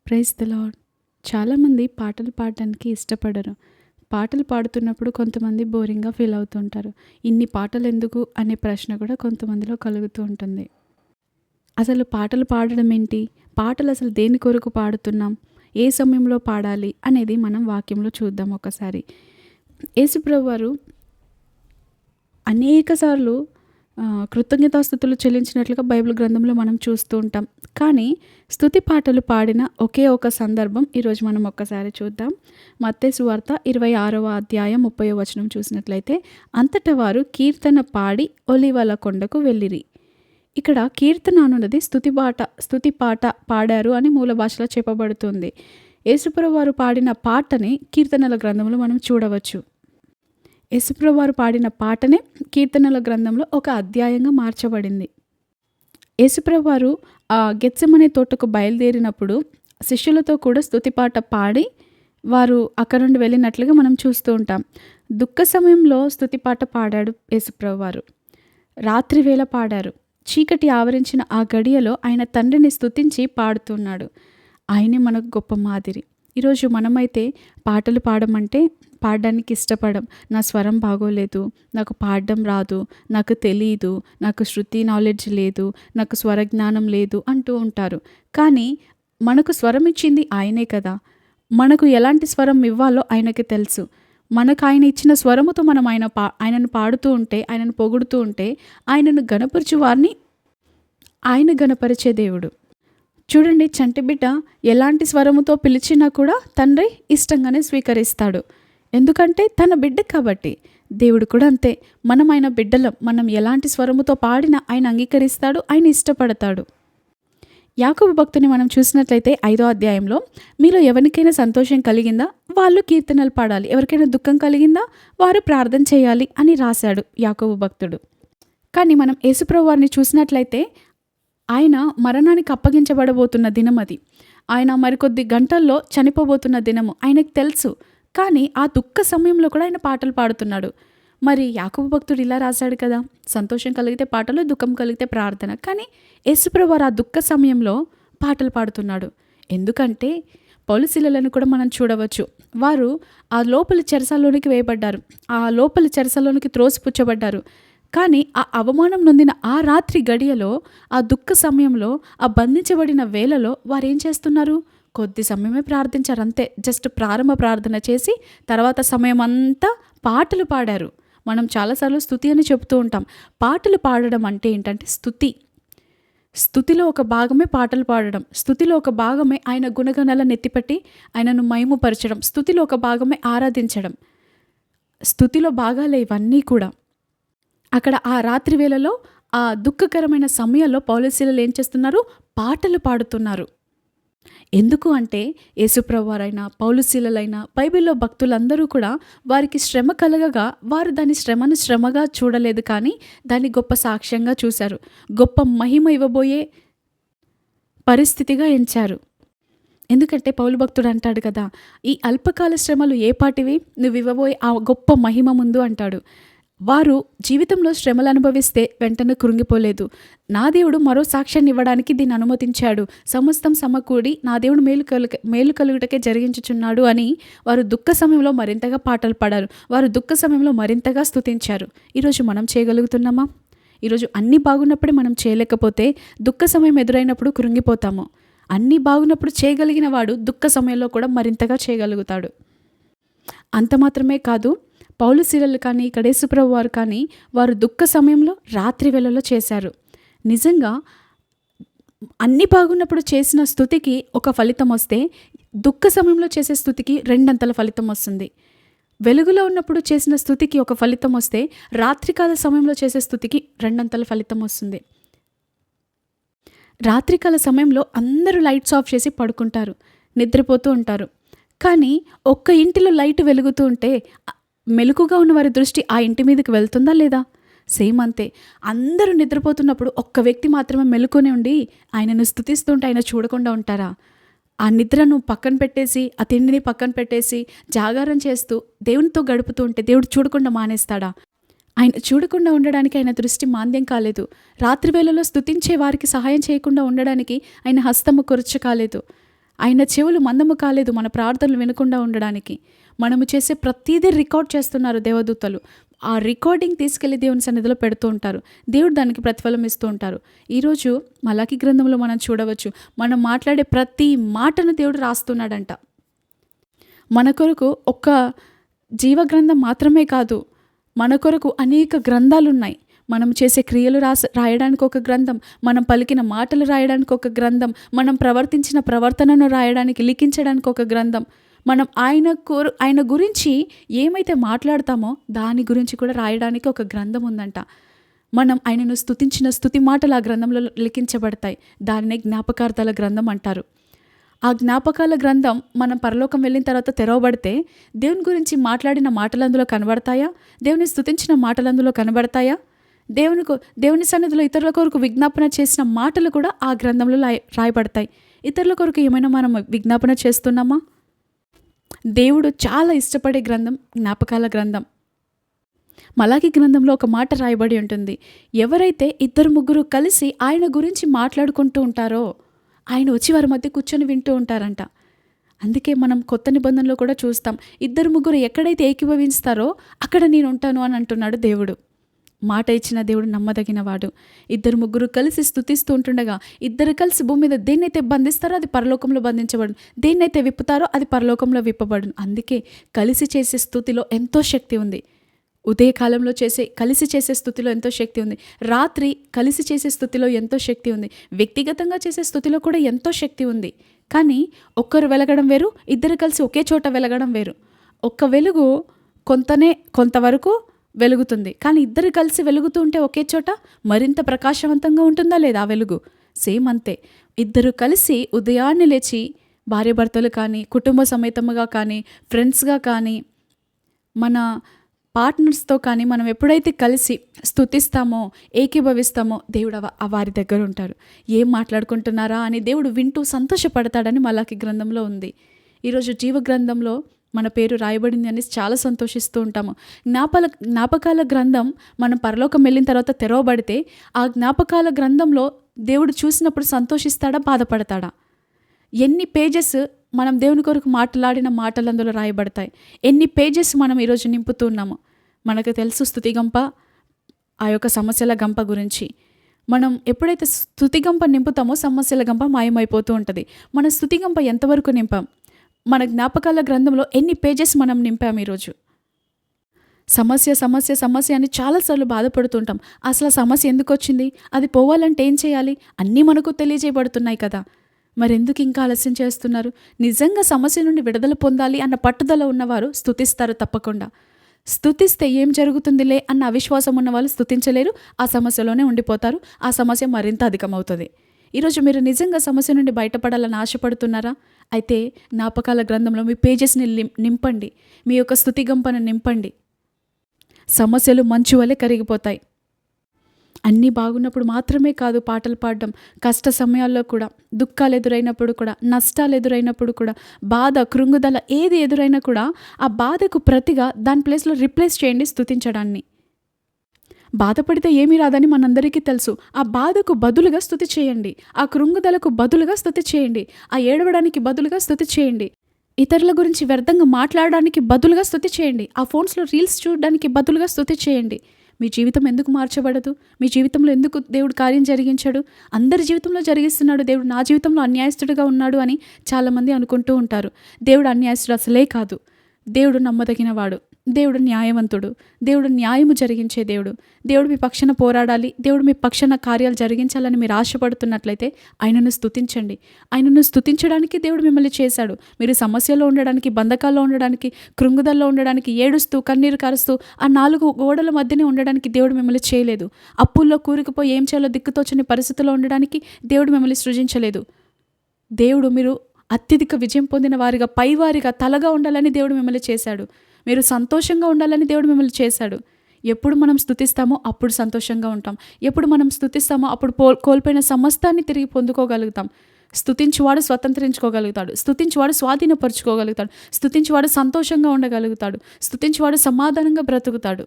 Praise the lord. చాలామంది పాటలు పాడడానికి ఇష్టపడరు. పాటలు పాడుతున్నప్పుడు కొంతమంది బోరింగ్‌గా ఫీల్ అవుతుంటారు. ఇన్ని పాటలెందుకు అనే ప్రశ్న కూడా కొంతమందిలో కలుగుతూ ఉంటుంది. అసలు పాటలు పాడడం ఏంటి? పాటలు అసలు దేని కొరకు పాడుతున్నాం? ఏ సమయంలో పాడాలి? అనేది మనం వాక్యంలో చూద్దాం ఒకసారి. యేసుప్రభు వారు అనేక సార్లు కృతజ్ఞతాస్తుతులు చెల్లించినట్లుగా బైబిల్ గ్రంథంలో మనం చూస్తూ ఉంటాం. కానీ స్తుతి పాటలు పాడిన ఒకే ఒక సందర్భం ఈరోజు మనం ఒక్కసారి చూద్దాం. మత్తయి సువార్త 26వ అధ్యాయం 30వ వచనం చూసినట్లయితే, అంతటా వారు కీర్తన పాడి ఒలీవల కొండకు వెళ్ళిరి. ఇక్కడ కీర్తన అనున్నది స్తుతి పాట పాడారు అని మూల భాషలో చెప్పబడుతుంది. యేసుప్రభు వారు పాడిన పాటని కీర్తనల గ్రంథంలో మనం చూడవచ్చు. యేసుప్రభు వారు పాడిన పాటనే కీర్తనల గ్రంథంలో ఒక అధ్యాయంగా మార్చబడింది. యేసుప్రభు వారు గెత్సెమనే తోటకు బయలుదేరినప్పుడు శిష్యులతో కూడా స్తుతి పాట పాడి వారు అక్కడ నుండి వెళ్ళినట్లుగా మనం చూస్తూ ఉంటాం. దుఃఖ సమయంలో స్తుతి పాట పాడాడు యేసుప్రభు వారు. రాత్రి వేళ పాడారు. చీకటి ఆవరించిన ఆ గడియలో ఆయన తండ్రిని స్తుతించి పాడుతున్నాడు. ఆయనే మనకు గొప్ప మాదిరి. ఈరోజు మనమైతే పాటలు పాడడానికి ఇష్టపడం. నా స్వరం బాగోలేదు, నాకు పాడడం రాదు, నాకు తెలీదు, నాకు శృతి నాలెడ్జ్ లేదు, నాకు స్వరజ్ఞానం లేదు అంటూ ఉంటారు. కానీ మనకు స్వరం ఇచ్చింది ఆయనే కదా. మనకు ఎలాంటి స్వరం ఇవ్వాలో ఆయనకి తెలుసు. మనకు ఆయన ఇచ్చిన స్వరముతో మనం ఆయనను పాడుతూ ఉంటే, ఆయనను పొగుడుతూ ఉంటే, ఆయనను గణపరచు వారిని ఆయన గణపరిచే దేవుడు. చూడండి, చంటి బిడ్డ ఎలాంటి స్వరముతో పిలిచినా కూడా తండ్రి ఇష్టంగానే స్వీకరిస్తాడు. ఎందుకంటే తన బిడ్డ కాబట్టి. దేవుడు కూడా అంతే. మనం ఆయన బిడ్డలం. మనం ఎలాంటి స్వరముతో పాడినా ఆయన అంగీకరిస్తాడు, ఆయన ఇష్టపడతాడు. యాకోబు భక్తుని మనం చూసినట్లయితే 5వ అధ్యాయంలో, మీలో ఎవరికైనా సంతోషం కలిగిందా వాళ్ళు కీర్తనలు పాడాలి, ఎవరికైనా దుఃఖం కలిగిందా వారు ప్రార్థన చేయాలి అని రాశాడు యాకోబు భక్తుడు. కానీ మనం యేసుప్రభు వారిని చూసినట్లయితే ఆయన మరణానికి అప్పగించబడబోతున్న దినం అది. ఆయన మరికొద్ది గంటల్లో చనిపోబోతున్న దినము ఆయనకు తెలుసు. కానీ ఆ దుఃఖ సమయంలో కూడా ఆయన పాటలు పాడుతున్నాడు. మరి యాకోబు భక్తుడు ఇలా రాశాడు కదా, సంతోషం కలిగితే పాటలు, దుఃఖం కలిగితే ప్రార్థన. కానీ యేసుప్రభు వారు ఆ దుఃఖ సమయంలో పాటలు పాడుతున్నాడు. ఎందుకంటే పౌలు శీలలను కూడా మనం చూడవచ్చు. వారు ఆ లోపలి చెరసాల్లోనికి వేయబడ్డారు. ఆ లోపలి చెరసాల్లోనికి త్రోసిపుచ్చబడ్డారు. కానీ ఆ అవమానం నొందిన ఆ రాత్రి గడియలో, ఆ దుఃఖ సమయంలో, ఆ బంధించబడిన వేళలో వారేం చేస్తున్నారు? కొద్ది సమయమే ప్రార్థించారు అంతే. జస్ట్ ప్రారంభ ప్రార్థన చేసి తర్వాత సమయం అంతా పాటలు పాడారు. మనం చాలాసార్లు స్తుతి అని చెప్తూ ఉంటాం. పాటలు పాడడం అంటే ఏంటంటే స్తుతిలో ఒక భాగమే పాటలు పాడడం. స్తుతిలో ఒక భాగమే ఆయన గుణగణాలను ఎత్తిపట్టి ఆయనను మహిమపరచడం. స్తుతిలో ఒక భాగమే ఆరాధించడం. స్తుతిలో భాగాలే ఇవన్నీ కూడా. అక్కడ ఆ రాత్రి వేళలో, ఆ దుఃఖకరమైన సమయంలో పౌలు శీలలు ఏం చేస్తున్నారు? పాటలు పాడుతున్నారు. ఎందుకు అంటే యేసుప్రభు వారైనా, పౌలు శీలలైనా, బైబిల్లో భక్తులందరూ కూడా వారికి శ్రమ కలగగా వారు దాని శ్రమను శ్రమగా చూడలేదు, కానీ దాన్ని గొప్ప సాక్ష్యంగా చూశారు. గొప్ప మహిమ ఇవ్వబోయే పరిస్థితిగా ఎంచారు. ఎందుకంటే పౌలు భక్తుడు అంటాడు కదా, ఈ అల్పకాల శ్రమలు ఏ పాటివి, నువ్వు ఇవ్వబోయే ఆ గొప్ప మహిమ ముందు అంటాడు. వారు జీవితంలో శ్రమలు అనుభవిస్తే వెంటనే కృంగిపోలేదు. నా దేవుడు మరో సాక్ష్యాన్ని ఇవ్వడానికి దీన్ని అనుమతించాడు, సమస్తం సమకూడి నా దేవుడు మేలు కలుగుటకే జరిగించుచున్నాడు అని వారు దుఃఖ సమయంలో మరింతగా పాటలు పాడారు. వారు దుఃఖ సమయంలో మరింతగా స్తుతించారు. ఈరోజు మనం చేయగలుగుతున్నామా? ఈరోజు అన్నీ బాగున్నప్పుడే మనం చేయలేకపోతే దుఃఖ సమయం ఎదురైనప్పుడు కృంగిపోతాము. అన్నీ బాగున్నప్పుడు చేయగలిగిన వాడు దుఃఖ సమయంలో కూడా మరింతగా చేయగలుగుతాడు. అంత మాత్రమే కాదు, పౌలు శీలలు కానీ, ఇక్కడ యేసుప్రభు వారు కానీ, వారు దుఃఖ సమయంలో రాత్రి వేళలో చేశారు. నిజంగా అన్నీ బాగున్నప్పుడు చేసిన స్తుతికి ఒక ఫలితం వస్తే, దుఃఖ సమయంలో చేసే స్తుతికి రెండంతల ఫలితం వస్తుంది. వెలుగులో ఉన్నప్పుడు చేసిన స్తుతికి ఒక ఫలితం వస్తే, రాత్రికాల సమయంలో చేసే స్తుతికి రెండంతల ఫలితం వస్తుంది. రాత్రికాల సమయంలో అందరూ లైట్స్ ఆఫ్ చేసి పడుకుంటారు, నిద్రపోతూ ఉంటారు. కానీ ఒక్క ఇంటిలో లైట్ వెలుగుతూ ఉంటే మెలకుగా ఉన్న వారి దృష్టి ఆ ఇంటి మీదకి వెళ్తుందా లేదా? సేమ్ అంతే. అందరూ నిద్రపోతున్నప్పుడు ఒక్క వ్యక్తి మాత్రమే మెలుకునే ఉండి ఆయనను స్తుతిస్తుంటే ఆయన చూడకుండా ఉంటారా? ఆ నిద్రను పక్కన పెట్టేసి, ఆ తిండిని పక్కన పెట్టేసి జాగారం చేస్తూ దేవునితో గడుపుతూ ఉంటే దేవుడు చూడకుండా మానేస్తాడా? ఆయన చూడకుండా ఉండడానికి ఆయన దృష్టి మాంద్యం కాలేదు. రాత్రి వేళలో స్తుతించే వారికి సహాయం చేయకుండా ఉండడానికి ఆయన హస్తము కొరచ కాలేదు. ఆయన చెవులు మందము కాలేదు మన ప్రార్థనలు వినకుండా ఉండడానికి. మనము చేసే ప్రతీదీ రికార్డ్ చేస్తున్నారు దేవదూతలు. ఆ రికార్డింగ్ తీసుకెళ్ళి దేవుని సన్నిధిలో పెడుతూ ఉంటారు. దేవుడు దానికి ప్రతిఫలం ఇస్తూ ఉంటారు. ఈరోజు మలాకి గ్రంథంలో మనం చూడవచ్చు, మనం మాట్లాడే ప్రతి మాటను దేవుడు రాస్తున్నాడంట. మన కొరకు ఒక్క జీవ గ్రంథం మాత్రమే కాదు, మన కొరకు అనేక గ్రంథాలున్నాయి. మనం చేసే క్రియలు రాయడానికి ఒక గ్రంథం, మనం పలికిన మాటలు రాయడానికి ఒక గ్రంథం, మనం ప్రవర్తించిన ప్రవర్తనను రాయడానికి, లిఖించడానికి ఒక గ్రంథం, మనం ఆయన గురించి ఏమైతే మాట్లాడతామో దాని గురించి కూడా రాయడానికి ఒక గ్రంథం ఉందంట. మనం ఆయనను స్తుతించిన స్తుతి మాటలు ఆ గ్రంథంలో లిఖించబడతాయి. దాన్నే జ్ఞాపకార్థాల గ్రంథం అంటారు. ఆ జ్ఞాపకాల గ్రంథం మనం పరలోకం వెళ్ళిన తర్వాత తెరవబడితే దేవుని గురించి మాట్లాడిన మాటలు అందులో కనబడతాయా? దేవుని స్తుతించిన మాటలు అందులో కనబడతాయా? దేవుని సన్నిధిలో ఇతరుల కొరకు విజ్ఞాపన చేసిన మాటలు కూడా ఆ గ్రంథంలో రాయబడతాయి. ఇతరుల కొరకు ఏమైనా మనం విజ్ఞాపన చేస్తున్నామా? దేవుడు చాలా ఇష్టపడే గ్రంథం జ్ఞాపకాల గ్రంథం. మలాకి గ్రంథంలో ఒక మాట రాయబడి ఉంటుంది, ఎవరైతే 2-3 కలిసి ఆయన గురించి మాట్లాడుకుంటూ ఉంటారో ఆయన వచ్చి వారి మధ్య కూర్చొని వింటూ ఉంటారంట. అందుకే మనం కొత్త నిబంధనలో కూడా చూస్తాం, 2-3 ఎక్కడైతే ఏకీభవిస్తారో అక్కడ నేను ఉంటాను అని అంటున్నాడు దేవుడు. మాట ఇచ్చిన దేవుడు నమ్మదగినవాడు. 2-3 కలిసి స్తుతిస్తూ ఉంటుండగా, 2 కలిసి భూమి మీద దేన్నైతే బంధిస్తారో అది పరలోకంలో బంధించబడును, దేన్నైతే విప్పుతారో అది పరలోకంలో విప్పబడును. అందుకే కలిసి చేసే స్తుతిలో ఎంతో శక్తి ఉంది. ఉదయకాలంలో కలిసి చేసే స్తుతిలో ఎంతో శక్తి ఉంది. రాత్రి కలిసి చేసే స్తుతిలో ఎంతో శక్తి ఉంది. వ్యక్తిగతంగా చేసే స్తుతిలో కూడా ఎంతో శక్తి ఉంది. కానీ ఒక్కరు వెలగడం వేరు, 2 కలిసి ఒకే చోట వెలగడం వేరు. ఒక్క వెలుగు కొంతవరకు వెలుగుతుంది, కానీ 2 కలిసి వెలుగుతూ ఉంటే ఒకే చోట మరింత ప్రకాశవంతంగా ఉంటుందా లేదా ఆ వెలుగు? సేమ్ అంతే. 2 కలిసి ఉదయాన్నే లేచి భార్యాభర్తలు కానీ, కుటుంబ సమేతముగా కానీ, ఫ్రెండ్స్గా కానీ, మన పార్ట్నర్స్తో కానీ మనం ఎప్పుడైతే కలిసి స్తుతిస్తామో, ఏకీభవిస్తామో దేవుడు వారి దగ్గర ఉంటారు. ఏం మాట్లాడుకుంటున్నారా అని దేవుడు వింటూ సంతోషపడతాడని మలాకి గ్రంథంలో ఉంది. ఈరోజు జీవ గ్రంథంలో మన పేరు రాయబడింది అని చాలా సంతోషిస్తూ ఉంటాము. జ్ఞాపకాల గ్రంథం మనం పరలోకం వెళ్ళిన తర్వాత తెరవబడితే ఆ జ్ఞాపకాల గ్రంథంలో దేవుడు చూసినప్పుడు సంతోషిస్తాడా, బాధపడతాడా? ఎన్ని పేజెస్ మనం దేవుని కొరకు మాట్లాడిన మాటలు అందులో రాయబడతాయి. ఎన్ని పేజెస్ మనం ఈరోజు నింపుతున్నాము. మనకు తెలుసు స్తుతి గంప, ఆ యొక్క సమస్యల గంప గురించి. మనం ఎప్పుడైతే స్తుతి గంప నింపుతామో సమస్యల గంప మాయమైపోతూ ఉంటుంది. మన స్తుతి గంప ఎంతవరకు నింపాం? మన జ్ఞాపకాల గ్రంథంలో ఎన్ని పేజెస్ మనం నింపాం ఈరోజు? సమస్య సమస్య సమస్య అని చాలాసార్లు బాధపడుతుంటాం. అసలు సమస్య ఎందుకు వచ్చింది, అది పోవాలంటే ఏం చేయాలి, అన్నీ మనకు తెలియజేయబడుతున్నాయి కదా. మరెందుకు ఇంకా ఆలస్యం చేస్తున్నారు? నిజంగా సమస్య నుండి విడుదల పొందాలి అన్న పట్టుదల ఉన్నవారు స్తుతిస్తారు తప్పకుండా. స్తుతిస్తే ఏం జరుగుతుందిలే అన్న అవిశ్వాసం ఉన్న వాళ్ళు స్తుతించలేరు, ఆ సమస్యలోనే ఉండిపోతారు. ఆ సమస్య మరింత అధికమవుతుంది. ఈరోజు మీరు నిజంగా సమస్య నుండి బయటపడాలని ఆశపడుతున్నారా? అయితే జ్ఞాపకాల గ్రంథంలో మీ పేజెస్ని నింపండి, మీ యొక్క స్తుతి గంపను నింపండి. సమస్యలు మంచు వలె కరిగిపోతాయి. అన్నీ బాగున్నప్పుడు మాత్రమే కాదు పాటలు పాడడం, కష్ట సమయాల్లో కూడా, దుఃఖాలు ఎదురైనప్పుడు కూడా, నష్టాలు ఎదురైనప్పుడు కూడా, బాధ, కృంగుదల ఏది ఎదురైనా కూడా ఆ బాధకు ప్రతిగా దాని ప్లేస్లో రిప్లేస్ చేయండి స్తుతించడాన్ని. బాధపడితే ఏమీ రాదని మనందరికీ తెలుసు. ఆ బాధకు బదులుగా స్తుతి చేయండి. ఆ కృంగుదలకు బదులుగా స్తుతి చేయండి. ఆ ఏడవడానికి బదులుగా స్తుతి చేయండి. ఇతరుల గురించి వ్యర్థంగా మాట్లాడడానికి బదులుగా స్తుతి చేయండి. ఆ ఫోన్స్లో రీల్స్ చూడడానికి బదులుగా స్తుతి చేయండి. మీ జీవితం ఎందుకు మార్చబడదు? మీ జీవితంలో ఎందుకు దేవుడు కార్యం జరిగించాడు? అందరి జీవితంలో జరిగిస్తున్నాడు దేవుడు, నా జీవితంలో అన్యాయస్తుడిగా ఉన్నాడు అని చాలామంది అనుకుంటూ ఉంటారు. దేవుడు అన్యాయస్తుడు అసలే కాదు. దేవుడు నమ్మదగినవాడు, దేవుడు న్యాయవంతుడు, దేవుడు న్యాయము జరిగించే దేవుడు. దేవుడు మీ పక్షాన పోరాడాలి, దేవుడు మీ పక్షాన కార్యాలు జరిగించాలని మీరు ఆశపడుతున్నట్లయితే ఆయనను స్తుతించండి. ఆయనను స్తుతించడానికి దేవుడు మిమ్మల్ని చేశాడు. మీరు సమస్యలో ఉండడానికి, బంధకాల్లో ఉండడానికి, కృంగుదల్లో ఉండడానికి, ఏడుస్తూ కన్నీరు కారుస్తూ ఆ 4 గోడల మధ్యనే ఉండడానికి దేవుడు మిమ్మల్ని చేయలేదు. అప్పుల్లో కూరుకుపోయి ఏం చేయాలో దిక్కుతోచని పరిస్థితిలో ఉండడానికి దేవుడు మిమ్మల్ని సృజించలేదు. దేవుడు మీరు అత్యధిక విజయం పొందిన వారిగా, పైవారిగా, తలగా ఉండాలని దేవుడు మిమ్మల్ని చేశాడు. మీరు సంతోషంగా ఉండాలని దేవుడు మిమ్మల్ని చేశాడు. ఎప్పుడు మనం స్తుతిస్తామో అప్పుడు సంతోషంగా ఉంటాం. ఎప్పుడు మనం స్తుతిస్తామో అప్పుడు కోల్పోయిన సమస్తాన్ని తిరిగి పొందుకోగలుగుతాం. స్తుతించువాడు స్వతంత్రించుకోగలుగుతాడు, స్తుతించువాడు స్వాధీనపరుచుకోగలుగుతాడు, స్తుతించువాడు సంతోషంగా ఉండగలుగుతాడు, స్తుతించువాడు సమాధానంగా బ్రతుకుతాడు.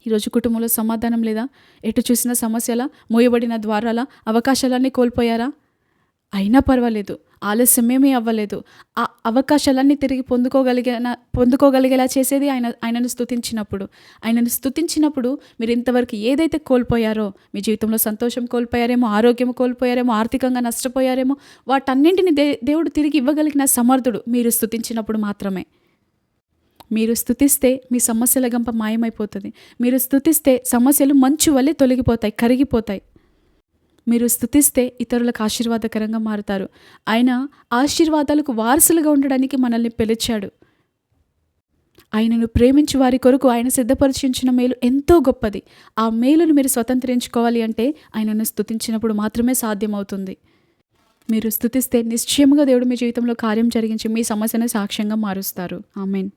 ఈరోజు కుటుంబంలో సమాధానం లేదా? ఎటు చూసిన సమస్యల, మూయబడిన ద్వారాల, అవకాశాలన్నీ కోల్పోయారా? అయినా పర్వాలేదు, ఆలస్యమేమీ అవ్వలేదు. ఆ అవకాశాలన్నీ తిరిగి పొందుకోగలిగేలా చేసేది ఆయనను స్తుతించినప్పుడు. ఆయనను స్తుతించినప్పుడు మీరింతవరకు ఏదైతే కోల్పోయారో, మీ జీవితంలో సంతోషం కోల్పోయారేమో, ఆరోగ్యం కోల్పోయారేమో, ఆర్థికంగా నష్టపోయారేమో, వాటన్నింటిని దేవుడు తిరిగి ఇవ్వగలిగిన సమర్థుడు మీరు స్తుతించినప్పుడు మాత్రమే. మీరు స్తుతిస్తే మీ సమస్యల గంప మాయమైపోతుంది. మీరు స్తుతిస్తే సమస్యలు మంచు వలె తొలగిపోతాయి, కరిగిపోతాయి. మీరు స్తుతిస్తే ఇతరులకు ఆశీర్వాదకరంగా మారుతారు. ఆయన ఆశీర్వాదాలకు వారసులుగా ఉండడానికి మనల్ని పిలిచాడు. ఆయనను ప్రేమించు వారి కొరకు ఆయన సిద్ధపరిచించిన మేలు ఎంతో గొప్పది. ఆ మేలును మీరు స్వతంత్రించుకోవాలి అంటే ఆయనను స్తుతించినప్పుడు మాత్రమే సాధ్యమవుతుంది. మీరు స్తుతిస్తే నిశ్చయముగా దేవుడు మీ జీవితంలో కార్యం జరిగించి మీ సమస్యను సాక్ష్యంగా మారుస్తారు. ఆమేన్.